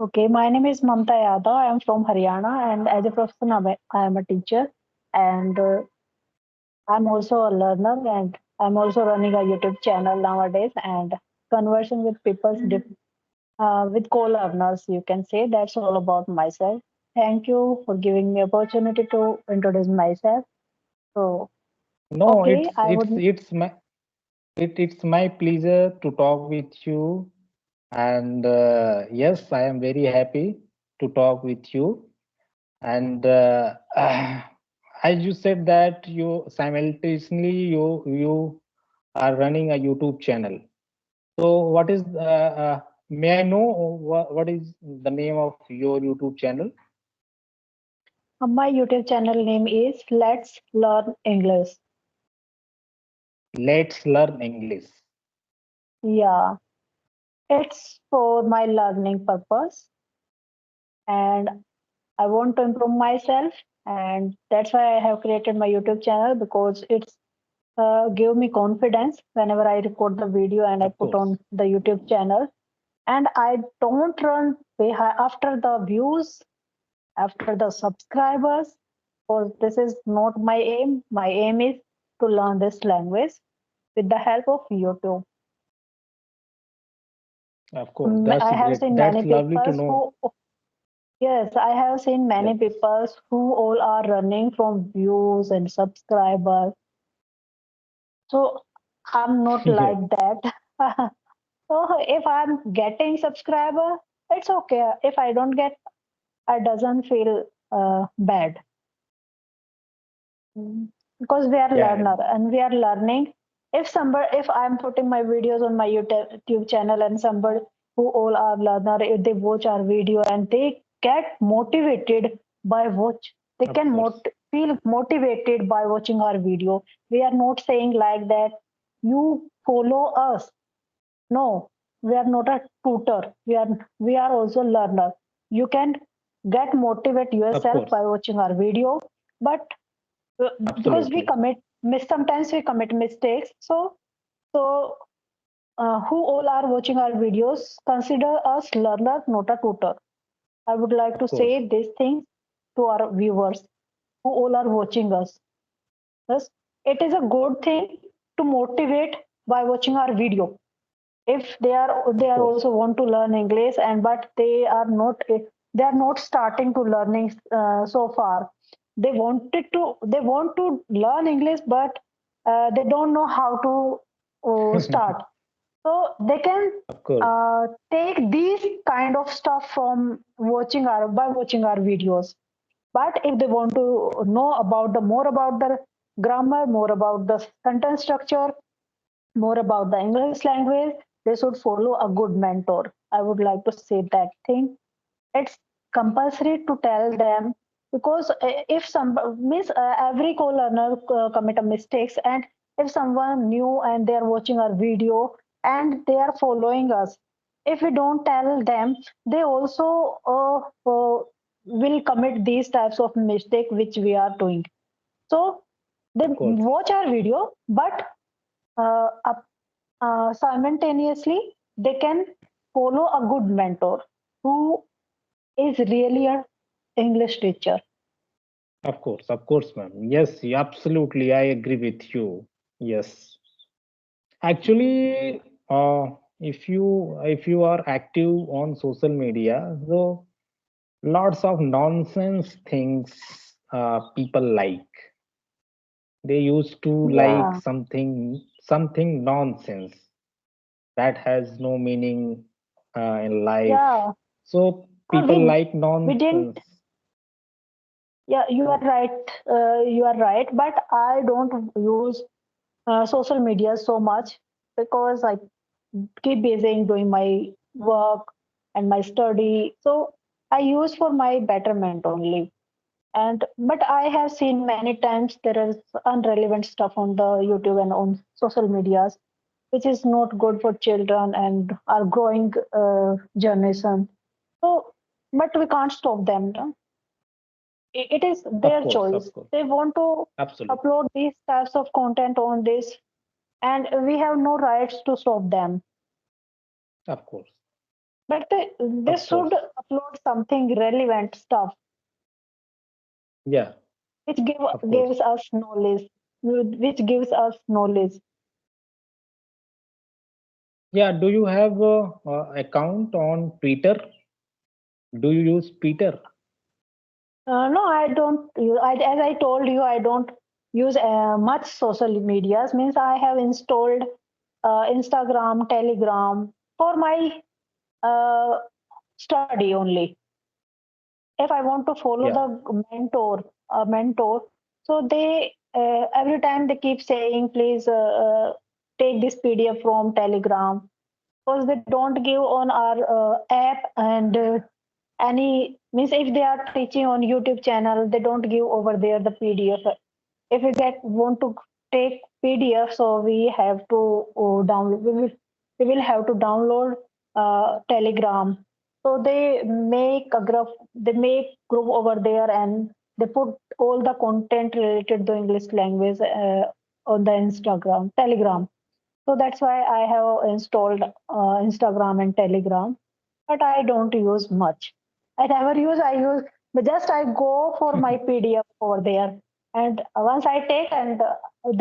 Okay, my name is Mamta Yadav. I am from Haryana, and as a profession, I am a teacher, and I'm also a learner, and I'm also running a YouTube channel nowadays, and conversing with people, with co-learners. You can say that's all about myself. Thank you for giving me opportunity to introduce myself. So, No, okay, I would. it's my pleasure to talk with you, and yes, I am very happy to talk with you. And as you said that you simultaneously you are running a YouTube channel. So, what is may I know what is the name of your YouTube channel? My YouTube channel name is Let's Learn English. Let's learn English. Yeah, it's for my learning purpose, and I want to improve myself, and that's why I have created my YouTube channel because it's give me confidence whenever I record the video and I Of put course. on the YouTube channel. And I don't run after the views, after the subscribers, because this is not my aim. My aim is to learn this language with the help of YouTube. Of course. That's I have great. seen many That's lovely to people know. who, yes, I have seen many Yes. people who all are running from views and subscribers. So I'm not Yes. like that. So if I'm getting subscriber, it's okay. If I don't get, I doesn't feel bad. Because we are Yeah. learner and we are learning. If I'm putting my videos on my YouTube channel and somebody who all are learner, if they watch our video and they get motivated by watch, they Of can course. feel motivated by watching our video. We are not saying like that. You follow us. No, we are not a tutor. We are also learner. You can get motivate Of yourself course. by watching our video, but because we Absolutely. commit sometimes we commit mistakes. So who all are watching our videos, consider us learner, not a tutor. I would like Of to course. say these things to our viewers who all are watching us. Yes, it is a good thing to motivate by watching our video. If Of they are course. also want to learn English, and but they are not starting to learning so far. They want to learn English, but they don't know how to start. So they can Of course. take these kind of stuff from watching our videos. But if they want to know about the more about the grammar, more about the sentence structure, more about the English language, they should follow a good mentor. I would like to say that thing. It's compulsory to tell them, because if some means every co-learner commit a mistakes, and if someone new and they are watching our video and they are following us, if we don't tell them, they also will commit these types of mistake which we are doing. So they Of course. watch our video, but uh, simultaneously they can follow a good mentor who is really an English teacher. Of course, ma'am. Yes, absolutely. I agree with you. Yes. Actually, if you are active on social media, so lots of nonsense things people like. They used to like Yeah, something nonsense that has no meaning in life. yeah. So Uh, people we like we didn't. nonsense. Yeah, you are right. You are right. But I don't use social media so much because I keep busy in doing my work and my study. So I use for my betterment only. And but I have seen many times there is unrelevant stuff on the YouTube and on social medias, which is not good for children and our growing generation. So, but we can't stop them. No? It is Of their course, choice. of course. They want to Absolutely. upload these types of content on this, and we have no rights to stop them. Of course. But they Of should course. upload something relevant stuff Yeah, which of course. gives us knowledge, which gives us knowledge. Yeah, do you have a account on Twitter? Do you use Twitter? No, I don't. As I told you, I don't use much social medias. Means I have installed Instagram, Telegram for my uh, study only. If I want to follow Yeah. the mentor, so they every time they keep saying, please take this PDF from Telegram, because they don't give on our app and any means if they are teaching on YouTube channel, they don't give over there the PDF. If we get want to take PDF, so we have to download. We will have to download Telegram. So they make a group. They make group over there, and they put all the content related to English language on the Instagram, Telegram. So that's why I have installed Instagram and Telegram, but I don't use much. I never use. I use, but just I go for my PDF over there, and once I take and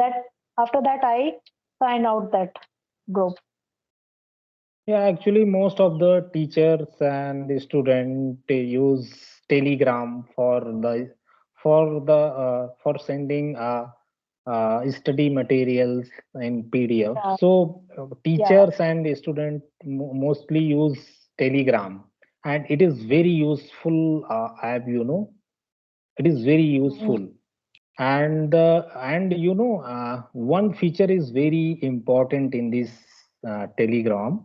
that after that I sign out that group. Yeah, actually, most of the teachers and the student use Telegram for sending study materials in PDF. Yeah, So yeah. teachers and the student mostly use Telegram, and it is very useful app. It is very Mhm. useful, and one feature is very important in this Telegram,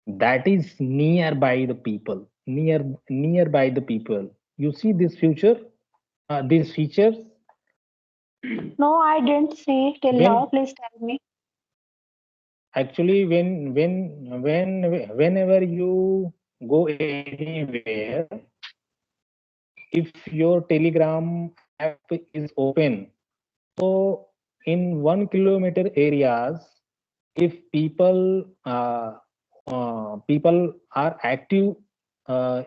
that is nearby the people, nearby the people. You see this future, these features. No, I didn't see till now. When Please tell me. actually whenever you go anywhere, if your Telegram app is open, so in 1 kilometer areas, if people are active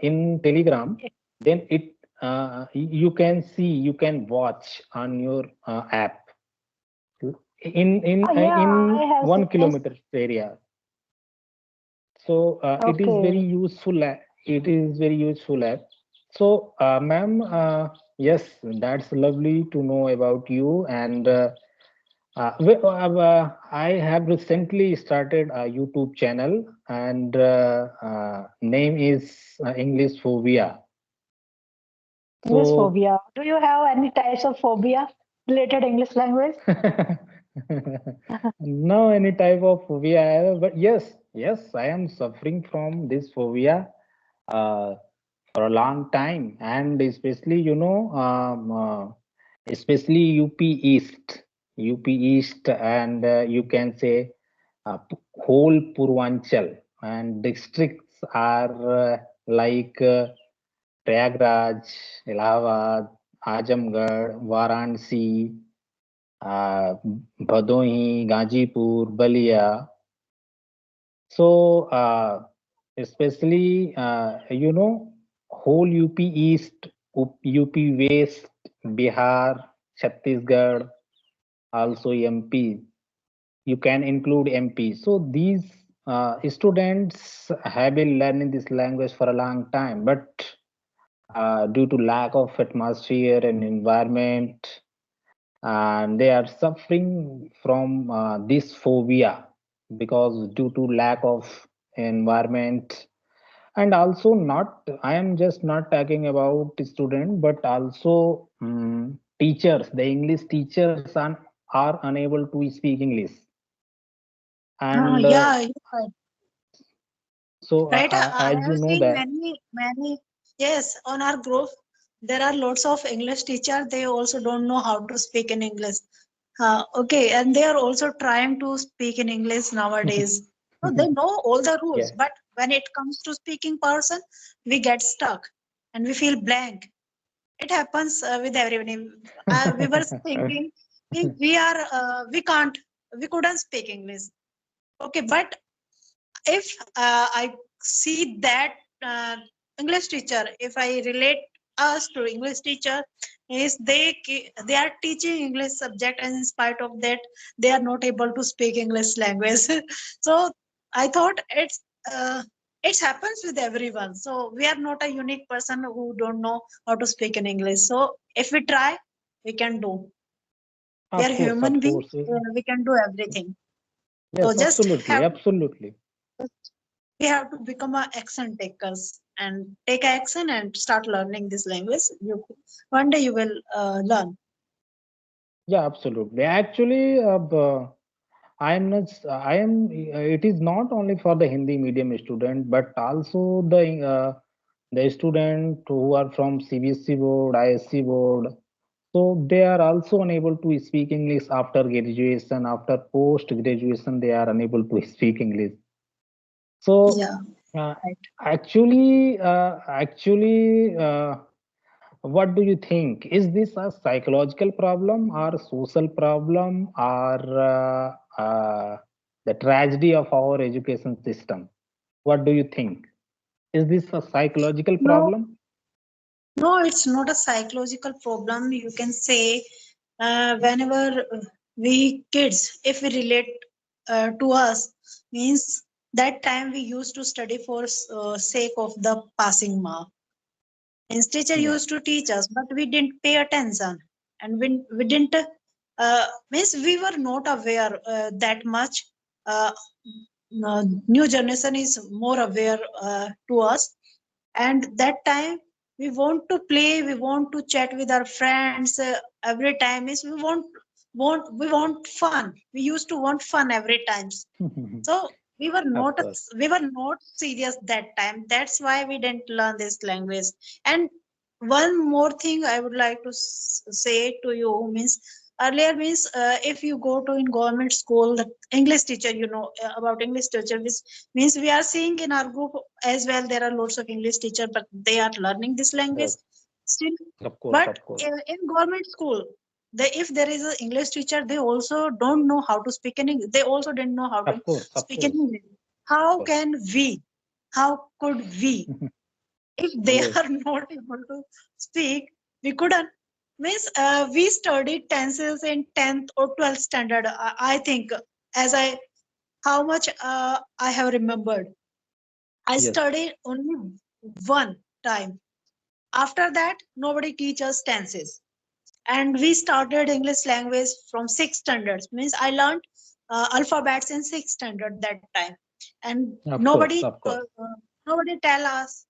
in Telegram, then you can see, you can watch on your app Yeah, in I have one seen this. kilometer area. So it is very Okay. useful. It is very useful app. So, ma'am, yes, that's lovely to know about you. And I have recently started a YouTube channel, and name is English Phobia. English So phobia. Do you have any types of phobia related English language? no any type of phobia, but yes, I am suffering from this phobia uh, for a long time, and especially especially UP East, and you can say whole Purvanchal, and districts are like Prayagraj, Allahabad, Ajamgarh, Varanasi, uh, Bhadoi, Gazipur, Balia. So, especially, whole UP East, UP West, Bihar, Chhattisgarh, also MP. You can include MP. So, these students have been learning this language for a long time, but due to lack of atmosphere and environment, and they are suffering from this phobia, because due to lack of environment. And also, not I am just not talking about student, but also teachers, the English teachers are unable to speak English. And Yeah, you're right. so Right. I as you have know seen that. many. Yes, on our group, there are lots of English teacher. They also don't know how to speak in English. Okay, and they are also trying to speak in English nowadays. So they know all the rules, Yeah. but when it comes to speaking person, we get stuck and we feel blank. It happens with everybody. We were thinking we can't, we couldn't speak English. Okay, but if I see that uh, English teacher, if I relate us to English teacher, is they are teaching English subject, and in spite of that they are not able to speak English language. So I thought it happens with everyone. So we are not a unique person who don't know how to speak in English. So if we try, we can do. We are human Of beings. course. We can do everything. So Yes, just absolutely, have absolutely. we have to become a action takers and take action and start learning this language. You one day you will learn. Yeah, absolutely. Actually, I am not. I am. It is not only for the Hindi medium student, but also the student who are from CBSE board, ISC board. So they are also unable to speak English after graduation. After post graduation, they are unable to speak English. So Yeah, uh, right. actually, what do you think? Is this a psychological problem or social problem or the tragedy of our education system? What do you think? Is this a psychological No, problem? no, it's not a psychological problem. You can say whenever we kids, if we relate to us, means that time we used to study for sake of the passing mark. His teacher Yeah. used to teach us, but we didn't pay attention, and we didn't means we were not aware that much. Uh, New generation is more aware to us, and that time we want to play, we want to chat with our friends every time. Is we want fun. We used to want fun every time. So Of course. we were not serious that time. That's why we didn't learn this language. And one more thing I would like to say to you means earlier means if you go to in government school, the English teacher, about English teacher, which means we are seeing in our group as well. There are lots of English teacher, but they are learning this language Yes. still. Of course. But Of course. in government school, if there is an English teacher, they also don't know how to speak in English. They also didn't know how to Of course. Of speak in course. English. Of How course. can we? How could we? If they Yes. are not able to speak, we couldn't. Means we studied tenses in 10th or 12th standard. I think as I how much I have remembered. I Yes. studied only one time. After that, nobody teaches tenses, and we started English language from sixth standards. Means I learned alphabets in sixth standard that time, and Of course. Of course. nobody tell us,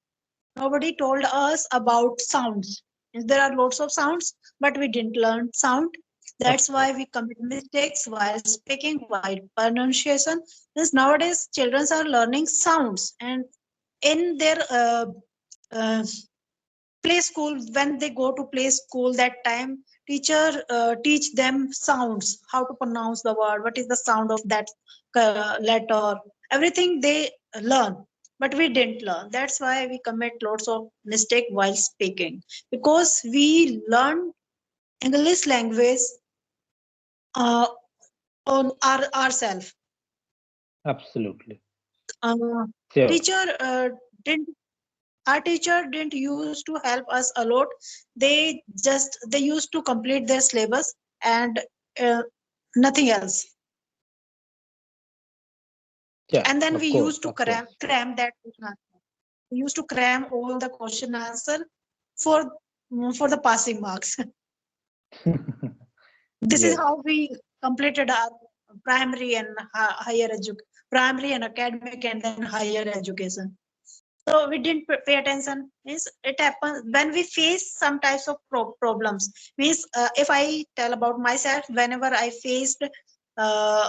nobody told us about sounds. There are lots of sounds, but we didn't learn sound. Of That's course. why we commit mistakes while speaking, while pronunciation. Means nowadays children are learning sounds, and in their uh, play school, when they go to play school, that time teacher teach them sounds, how to pronounce the word, what is the sound of that letter, everything they learn, but we didn't learn. That's why we commit lots of mistake while speaking, because we learn English language uh, on ourselves. Absolutely. uh, Sure. teacher didn't Our teacher didn't used to help us a lot. They used to complete their syllabus and uh, nothing else. Yeah. And then we Of course. used to Of course. cram that question answer. We used to cram all the question answer for for the passing marks. This is Yes. how we completed our primary and primary and academic, and then higher education. So we didn't pay attention. Means it happens when we face some types of problems. Means if I tell about myself, uh,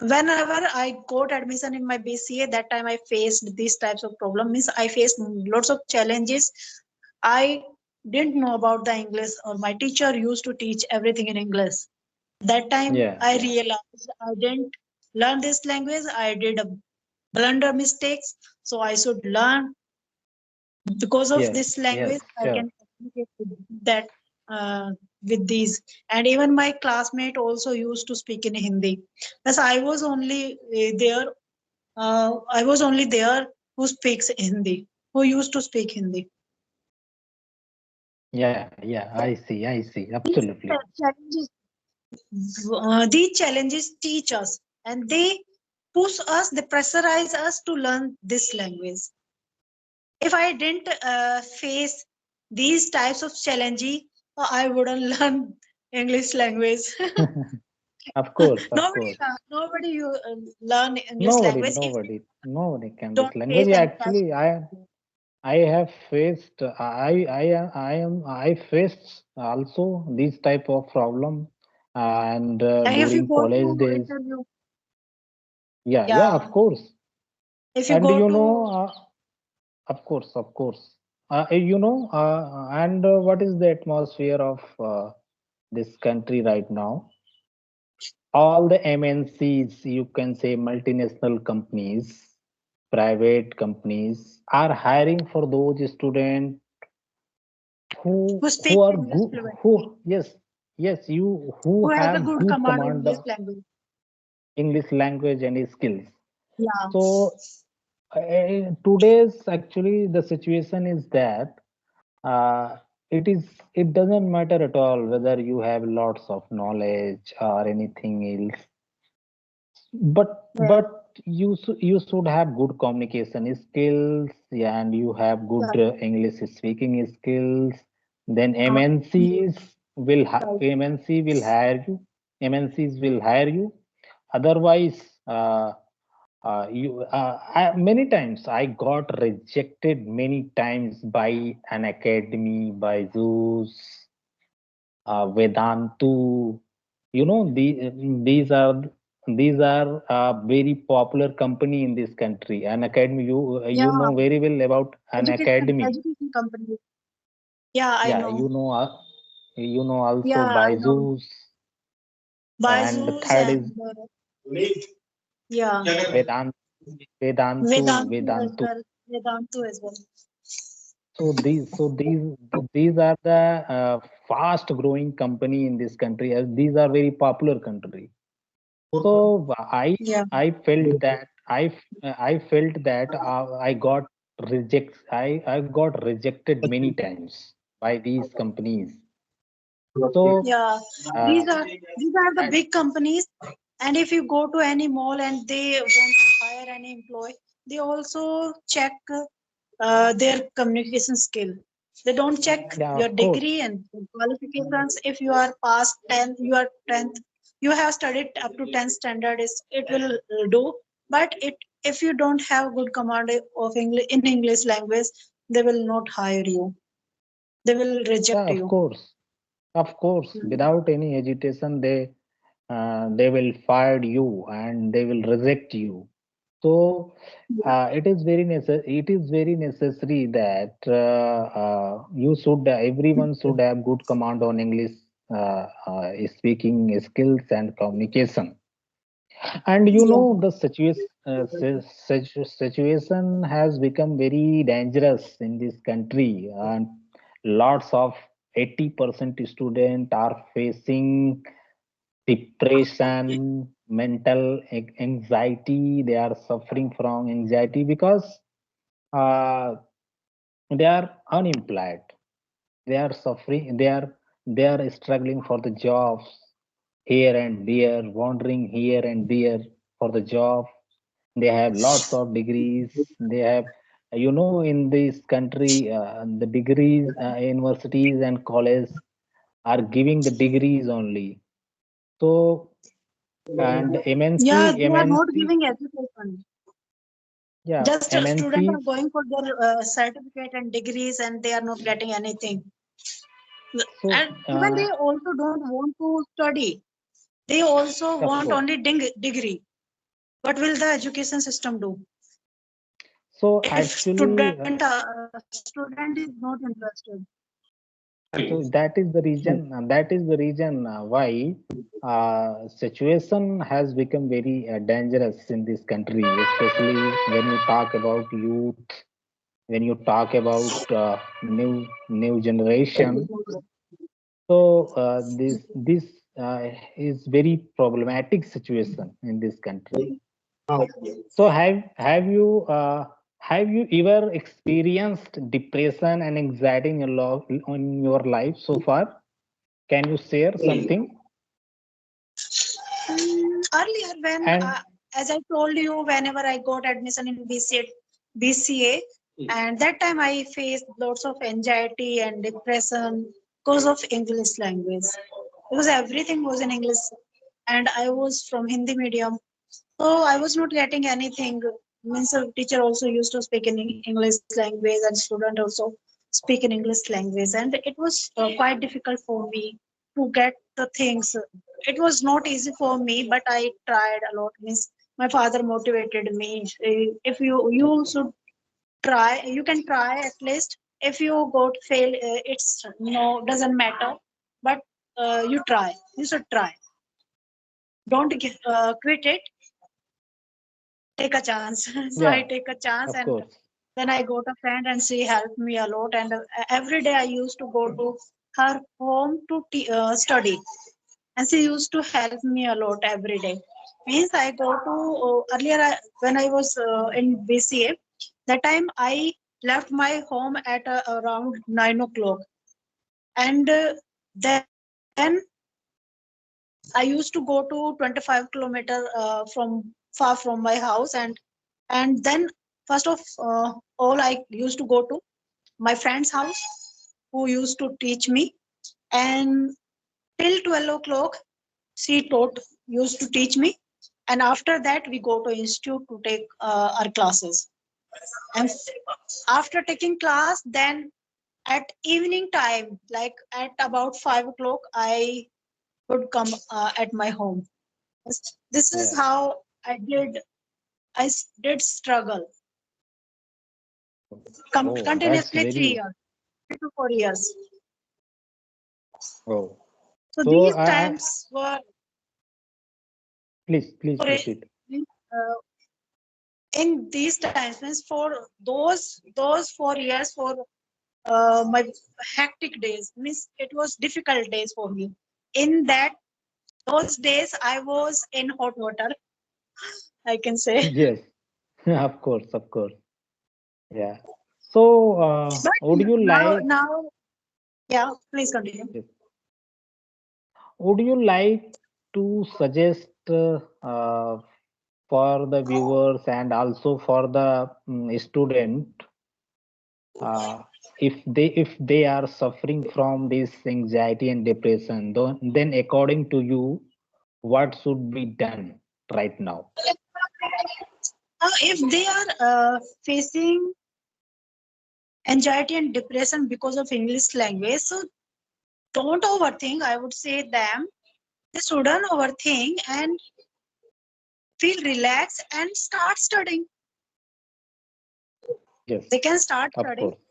whenever I got admission in my BCA, that time I faced these types of problems. Means I faced lots of challenges. I didn't know about the English, or my teacher used to teach everything in English. That time Yeah. I Yeah. realized I didn't learn this language. I did a blunder mistakes, so I should learn. Because of Yes. this Yes. language I Sure. can communicate with that uh, with these. And even my classmate also used to speak in Hindi, as I was only there who speaks Hindi. who used to speak Hindi. Yeah, I see, These absolutely. challenges, these challenges teach us, and they push us, they pressurize us to learn this language. If I didn't face these types of challenges, I wouldn't learn English language. Of Nobody, course. nobody you learn English Nobody, language if nobody, nobody can don't this language. face Yeah, any types actually, of challenges. I have faced. I faced also this type of problem, and And if you during go college to days. interview, Yeah, yeah, of course. if you And go to of course. And what is the atmosphere of this country right now? All the MNCs, you can say multinational companies, private companies are hiring for those students who who speak are English good, fluently, yes, you who who has a have good good command of command English of language. English language and skills. Yeah, So today's actually the situation is that uh, it doesn't matter at all whether you have lots of knowledge or anything else, yeah, but you should have good communication skills, yeah, and you have good yeah, English speaking skills. Then yes, right. MNC will hire you. MNCs will hire you. Otherwise, many times I got rejected many times by an academy, by Zeus, Vedantu. These are very popular company in this country. An academy, you Yeah, know very well about an academy. education company. Yeah, I Yeah, know. you know also Yeah, I know. Byju's, and the Byju's third and is yeah, Vedant, Vedantu as Vedantu. well. Vedantu as well. So these are the fast growing company in this country. As these are very popular country. So Yeah, I felt that I got rejected many times by these companies. So yeah. uh, These are the that big companies, and if you go to any mall and they want to hire any employee, they also check their communication skill. They don't check yeah, your of course. degree and qualifications. If you are past 10th, you are 10th, you have studied up to 10th standard, it will do. But if you don't have good command of English in English language, they will not hire you. They will Yeah, reject of you. course. Of course, Mm. without any hesitation, they will fire you and they will reject you. So it is very necessary that everyone should have good command on English speaking skills and communication. And Yeah. the situation has become very dangerous in this country, and lots of 80% students are facing depression, mental anxiety. They are suffering from anxiety because uh, they are unemployed. They are suffering. They are struggling for the jobs here and there, wandering here and there for the job. They have lots of degrees. They have, in this country, the degrees, universities and colleges are giving the degrees only. So, and Yeah, MNC, they are not MNC, giving education. yeah, Just students are MNCs. going for their certificate and degrees, and they are not getting anything. So, And even they also don't want to study. They also of want course. only degree. What will the education system do So if actually, student is not interested? so that is the reason why situation has become very dangerous in this country, especially when you talk about youth, when you talk about new generation. So this is very problematic situation in this country. So Have you ever experienced depression and anxiety in your life so far? Can you share something? Earlier, when And as I told you, whenever I got admission in BCA, and that time I faced lots of anxiety and depression because of English language, because everything was in English, and I was from Hindi medium, so I was not getting anything. Means a teacher also used to speak in English language, and student also speak in English language, and it was quite difficult for me to get the things. It was not easy for me, but I tried a lot. Means my father motivated me. If you should try, you can try at least. If you got fail, it's no doesn't matter. But you try. You should try. Don't quit it. Take a chance. So I yeah, take a chance, of and course. then I got a friend, and she helped me a lot. And every day I used to go to her home to study, and she used to help me a lot every day. Means I go to earlier when I was in BCA, that time I left my home at around 9 o'clock, and then I used to go to 25 kilometer far from my house, and then first of all I used to go to my friend's house who used to teach me, and till 12 o'clock she taught used to teach me, and after that we go to institute to take our classes, and after taking class, then at evening time, like at about 5 o'clock, I would come at my home. This is Yeah. how I did struggle Oh, that's continuously very 3 years, 3 to 4 years. oh. So So these times were please for proceed. in these times means for those 4 years for my hectic days, means it was difficult days for me. In that those days I was in hot water, I can say. Yes, of course, of course. Yeah. So, But would you like now, yeah, please continue. would you like to suggest for the viewers and also for the student, uh, if they are suffering from this anxiety and depression, then according to you, what should be done right now? If they are facing anxiety and depression because of English language, so don't overthink. I would say them. They shouldn't overthink and feel relaxed and start studying. Yes, They can start of studying. course.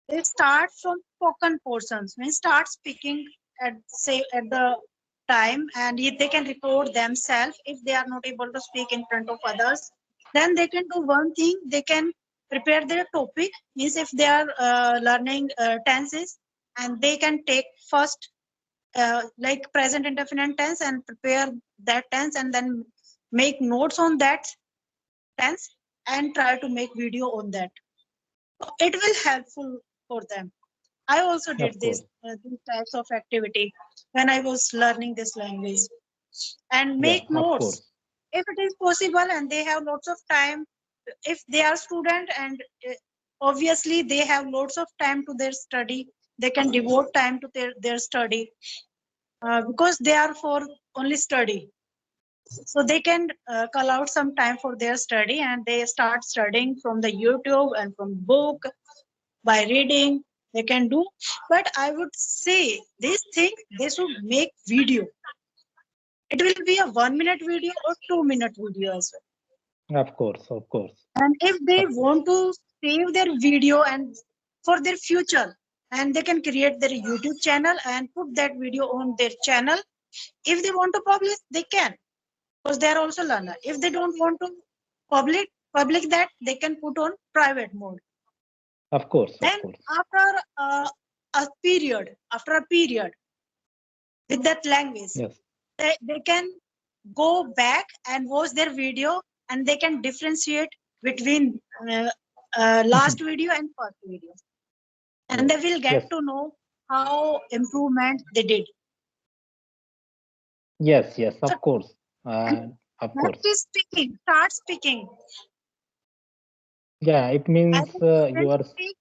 They start from spoken portions. When start speaking at say at the time, and if they can record themselves if they are not able to speak in front of others, then they can do one thing. They can prepare their topic. Means if they are learning tenses, and they can take first like present indefinite tense and prepare that tense, and then make notes on that tense and try to make video on that. It will helpful for them. I also did Of course. these types of activity when I was learning this language, and Yeah, make of notes course. if it is possible, and they have lots of time. If they are student, and obviously they have lots of time to their study, they can devote time to their study, because they are for only study. So they can call out some time for their study, and they start studying from the YouTube and from book by reading. They can do, but I would say this thing they should make video. It will be a 1 minute video or 2 minute video as well. Of course, of course, And if they of course. want to save their video and for their future, and they can create their YouTube channel and put that video on their channel. If they want to publish, they can, because they are also learner. If they don't want to public that, they can put on private mode. Of course, of Then course. after after a period with that language, Yes, they can go back and watch their video, and they can differentiate between last video and first video, and they Yes. will Yes. get to know how improvement they did. Yes. Yes. So, Of course. and Of next course. is speaking. Start speaking. Yeah. It By means then you you can are. speak.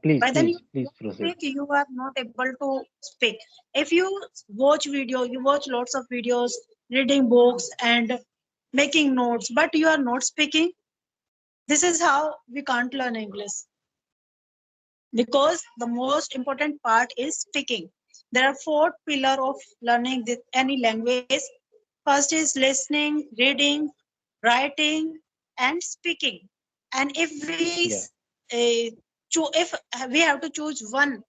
Please. By then you Please. Please can proceed. speak. You are not able to speak. If you watch video, you watch lots of videos, reading books and making notes, but you are not speaking. This is how we can't learn English, because the most important part is speaking. There are four pillars of learning any language. First is listening, reading, writing, and speaking. And if Yeah. if we have to choose one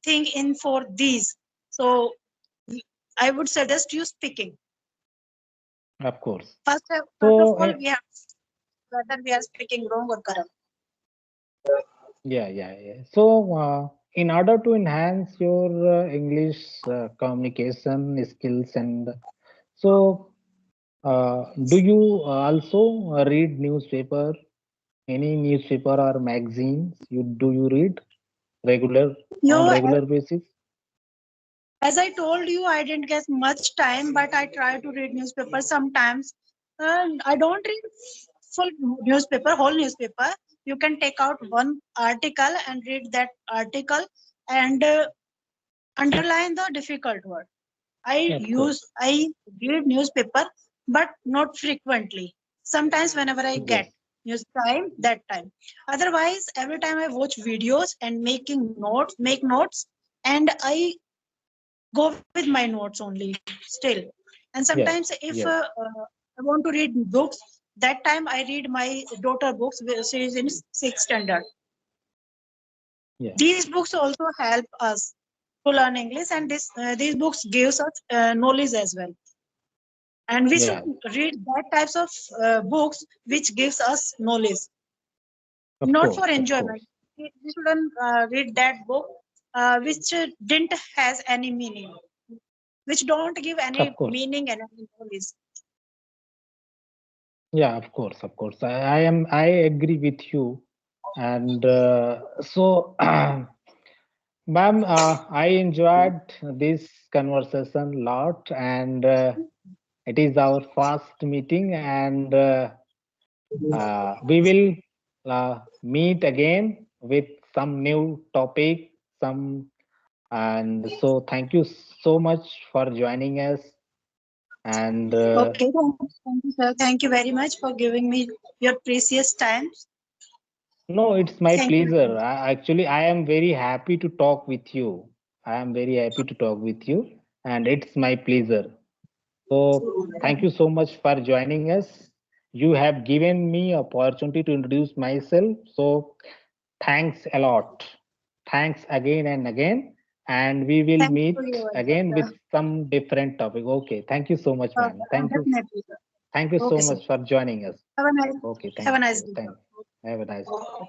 thing in for these, so I would suggest you speaking. Of course. First of So. all, we have whether we are speaking wrong or correct. Yeah, yeah, yeah. So, in order to enhance your English communication skills, and so, do you also read newspaper, any newspaper or magazines? You read regular on You regular basis? As I told you, I didn't get much time, but I try to read newspaper sometimes. I don't read full newspaper, whole newspaper. You can take out one article and read that article and underline the difficult word. Of course. I read newspaper, but not frequently. Sometimes whenever I Yes. get news time, that time. Otherwise, every time I watch videos and make notes, and I go with my notes only still. And Yes. sometimes if Yes. I want to read books, that time I read my daughter books. She is in sixth standard. Yeah. These books also help us to learn English, and these books gives us knowledge as well. And we should Yeah. read that types of books which gives us knowledge, Of not for course. Of enjoyment. course. We shouldn't read that book which didn't has any meaning, which don't give any Of course. meaning and any knowledge. Yeah. Of course. Of course. I agree with you. And so. Ma'am, I enjoyed this conversation a lot, and it is our first meeting, and we will meet again with some new topic, some, and so thank you so much for joining us, and Okay, thank you, sir. Thank you very much for giving me your precious time. no, it's my Thank you very pleasure. much. Actually, I am very happy to talk with you. I am very happy to talk with you, and it's my pleasure. So thank you so much for joining us. You have given me opportunity to introduce myself. So thanks a lot. Thanks again and again. And we will Thank you for meet your welcome, again with sir. some different topic. Okay. Thank you so much, ma'am. Thank you. Definitely, sir. Thank you so Okay, sir. much for joining us. Have a nice, Okay. have Thank a nice you. day, Thank you. Have a nice day. sir.